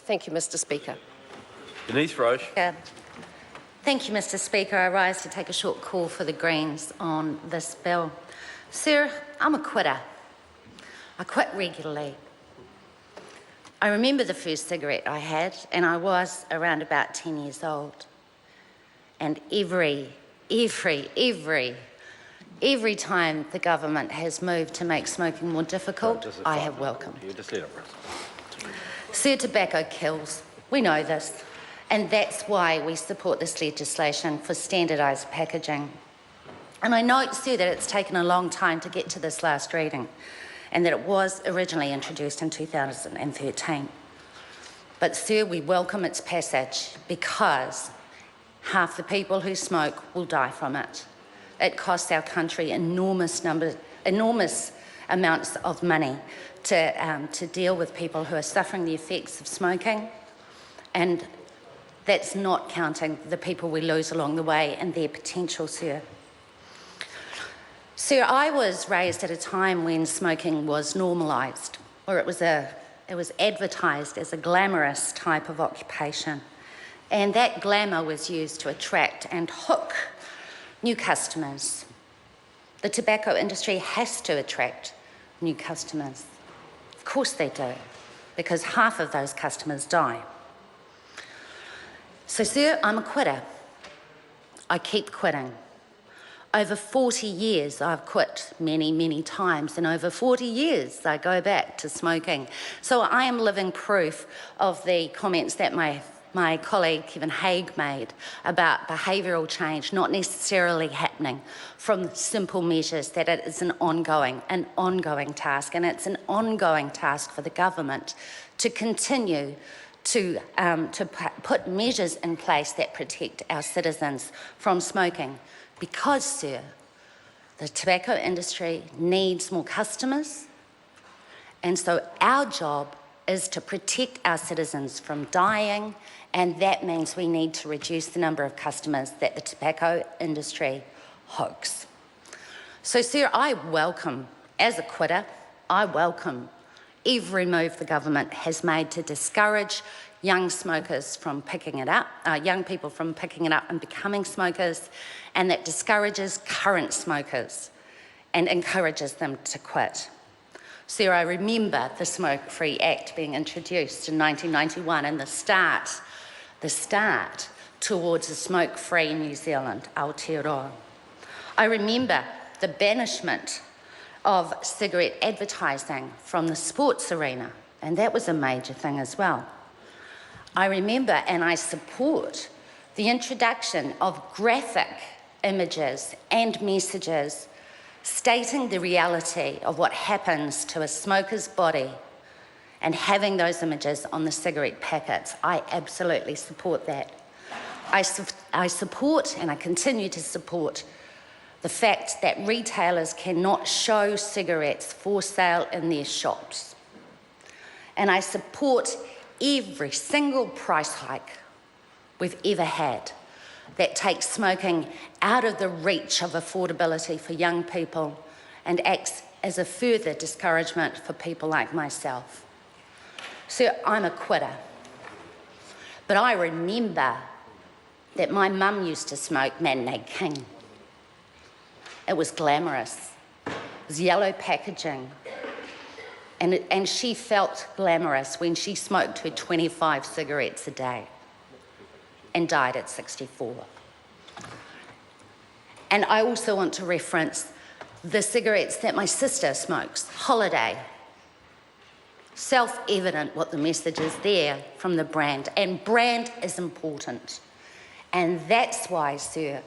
Thank you, Mr Speaker. Denise Roche. Thank you, Mr Speaker. I rise to take a short call for the Greens on this bill. Sir, I'm a quitter. I quit regularly. I remember the first cigarette I had, and I was around about 10 years old. And every time the government has moved to make smoking more difficult, I have welcomed. Sir, tobacco kills. We know this. And that's why we support this legislation for standardised packaging. And I note, sir, that it's taken a long time to get to this last reading and that it was originally introduced in 2013. But, sir, we welcome its passage because half the people who smoke will die from it. It costs our country enormous amounts of money to deal with people who are suffering the effects of smoking, and that's not counting the people we lose along the way and their potential, sir. Sir, I was raised at a time when smoking was normalised, or it was advertised as a glamorous type of occupation. And that glamour was used to attract and hook new customers. The tobacco industry has to attract new customers. Of course they do, because half of those customers die. So, sir, I'm a quitter. I keep quitting. Over 40 years I've quit many times, and over 40 years I go back to smoking. So I am living proof of the comments that my colleague Kevin Haig made about behavioural change not necessarily happening from simple measures, that it is an ongoing task, and it's an ongoing task for the government to continue to put measures in place that protect our citizens from smoking. Because, sir, the tobacco industry needs more customers, and so our job is to protect our citizens from dying, and that means we need to reduce the number of customers that the tobacco industry hooks. So, sir, I welcome, as a quitter, I welcome every move the government has made to discourage young smokers from picking it up, young people from picking it up and becoming smokers, and that discourages current smokers and encourages them to quit. Sir, I remember the Smoke Free Act being introduced in 1991 and the start towards a smoke-free New Zealand, Aotearoa. I remember the banishment of cigarette advertising from the sports arena, and that was a major thing as well. I remember and I support the introduction of graphic images and messages stating the reality of what happens to a smoker's body and having those images on the cigarette packets. I absolutely support that. I support, and I continue to support, the fact that retailers cannot show cigarettes for sale in their shops. And I support every single price hike we've ever had that takes smoking out of the reach of affordability for young people and acts as a further discouragement for people like myself. So I'm a quitter, but I remember that my mum used to smoke Matinee King. It was glamorous. It was yellow packaging. And she felt glamorous when she smoked her 25 cigarettes a day and died at 64. And I also want to reference the cigarettes that my sister smokes, Holiday. Self-evident what the message is there from the brand, and brand is important. And that's why, sir,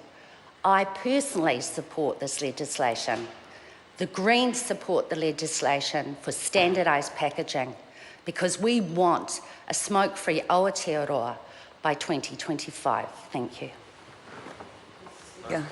I personally support this legislation. The Greens support the legislation for standardised packaging because we want a smoke-free Aotearoa by 2025. Thank you. Yeah.